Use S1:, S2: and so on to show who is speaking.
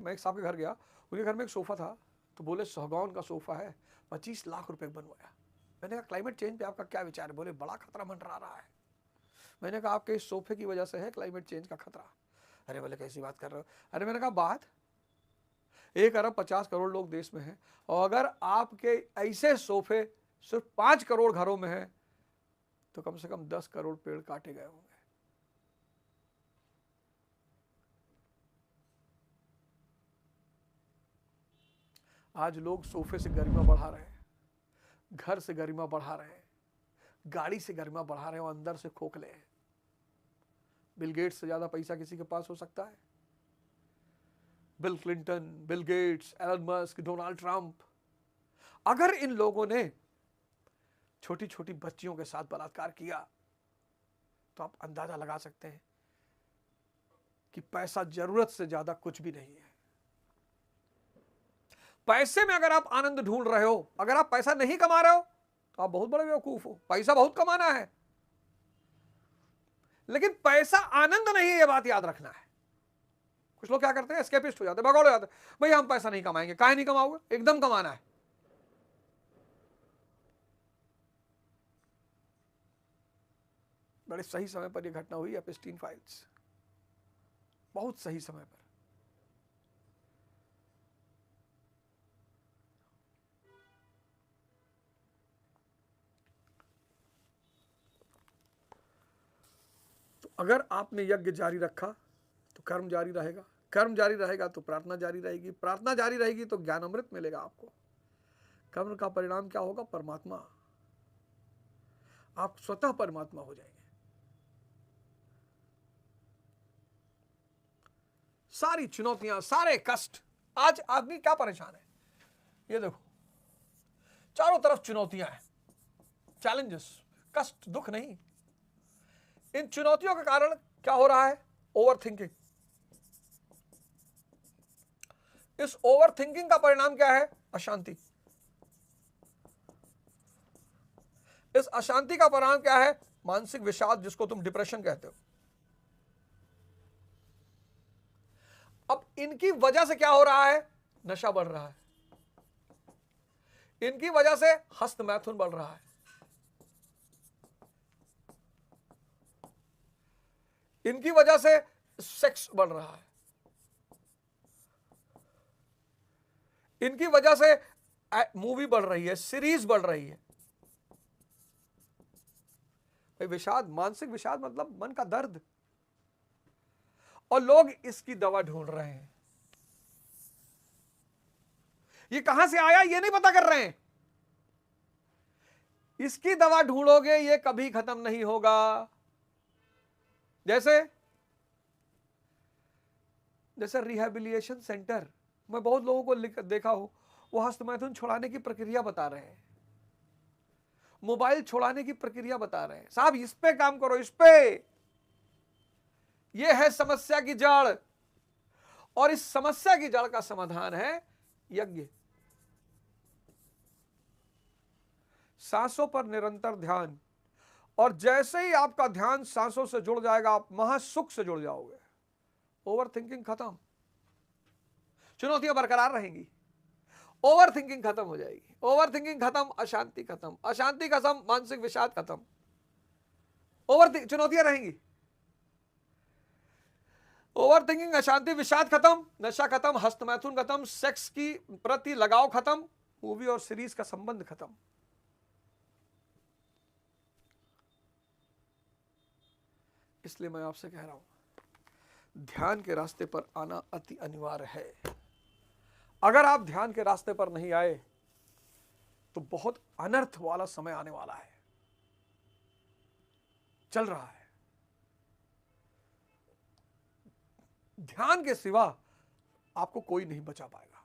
S1: मैं एक साहब के घर गया, उनके घर में एक सोफ़ा था, तो बोले सागौन का सोफ़ा है, 25 लाख रुपए बनवाया। मैंने कहा क्लाइमेट चेंज पे आपका क्या विचार है? बोले बड़ा खतरा मंडरा रहा है। मैंने कहा आपके इस सोफे की वजह से है क्लाइमेट चेंज का खतरा। अरे बोले कैसी बात कर रहे हो? अरे मैंने कहा बात 1 अरब 50 करोड़ लोग देश में हैं, और अगर आपके ऐसे सोफे सिर्फ 5 करोड़ घरों में हैं, तो कम से कम 10 करोड़ पेड़ काटे गए होंगे। आज लोग सोफे से गरिमा बढ़ा रहे हैं, घर से गरिमा बढ़ा रहे हैं, गाड़ी से गरिमा बढ़ा रहे हैं, और अंदर से खोखले हैं। बिल गेट्स से ज्यादा पैसा किसी के पास हो सकता है? Bill Clinton, Bill Gates, Elon Musk, Donald Trump, अगर इन लोगों ने छोटी छोटी बच्चियों के साथ बलात्कार किया, तो आप अंदाजा लगा सकते हैं कि पैसा जरूरत से ज्यादा कुछ भी नहीं है। पैसे में अगर आप आनंद ढूंढ रहे हो, अगर आप पैसा नहीं कमा रहे हो, तो आप बहुत बड़े बेवकूफ हो। पैसा बहुत कमाना है, लेकिन पैसा आनंद नहीं है, यह बात याद रखना है। कुछ लोग क्या करते हैं, एस्केपिस्ट हो जाते हैं, भगौड़ हो जाते हैं, भैया हम पैसा नहीं कमाएंगे। काहे नहीं कमाओगे? एकदम कमाना है। बड़े सही समय पर यह घटना हुई, एप्स्टीन फाइल्स, बहुत सही समय पर। तो अगर आपने यज्ञ जारी रखा तो कर्म जारी रहेगा, कर्म जारी रहेगा तो प्रार्थना जारी रहेगी, प्रार्थना जारी रहेगी तो ज्ञान अमृत मिलेगा आपको। कर्म का परिणाम क्या होगा? परमात्मा। आप स्वतः परमात्मा हो जाएंगे। सारी चुनौतियां, सारे कष्ट, आज आदमी क्या परेशान है? ये देखो, चारों तरफ चुनौतियां हैं, चैलेंजेस, कष्ट, दुख नहीं। इन चुनौतियों के कारण क्या हो रहा है? Over thinking. इस ओवर थिंकिंग का परिणाम क्या है? अशांति। इस अशांति का परिणाम क्या है? मानसिक विषाद, जिसको तुम डिप्रेशन कहते हो। अब इनकी वजह से क्या हो रहा है? नशा बढ़ रहा है। इनकी वजह से हस्त मैथुन बढ़ रहा है। इनकी वजह से सेक्स बढ़ रहा है। इनकी वजह से मूवी बढ़ रही है, सीरीज बढ़ रही है। विषाद, मानसिक विषाद मतलब मन का दर्द, और लोग इसकी दवा ढूंढ रहे हैं। ये कहां से आया ये नहीं पता कर रहे हैं। इसकी दवा ढूंढोगे ये कभी खत्म नहीं होगा। जैसे रिहैबिलिटेशन सेंटर, मैं बहुत लोगों को देखा हो, वो हस्तमैथुन छुड़ाने की प्रक्रिया बता रहे हैं, मोबाइल छुड़ाने की प्रक्रिया बता रहे हैं। साहब इस पे काम करो, इस पे, ये है समस्या की जड़, और इस समस्या की जड़ का समाधान है यज्ञ। सांसों पर निरंतर ध्यान, और जैसे ही आपका ध्यान सांसों से जुड़ जाएगा, आप महासुख से जुड़ जाओगे। ओवर थिंकिंग खत्म, चुनौतियां बरकरार रहेंगी, ओवर थिंकिंग खत्म हो जाएगी। ओवर थिंकिंग खत्म, अशांति खत्म, अशांति खत्म, मानसिक विषाद खत्म, चुनौतियां रहेंगी। ओवर थिंकिंग, अशांति, विषाद खत्म, नशा खत्म, हस्तमैथुन खत्म, सेक्स की प्रति लगाव खत्म, मूवी और सीरीज का संबंध खत्म। इसलिए मैं आपसे कह रहा हूं, ध्यान के रास्ते पर आना अति अनिवार्य है। अगर आप ध्यान के रास्ते पर नहीं आए तो बहुत अनर्थ वाला समय आने वाला है, चल रहा है। ध्यान के सिवा आपको कोई नहीं बचा पाएगा।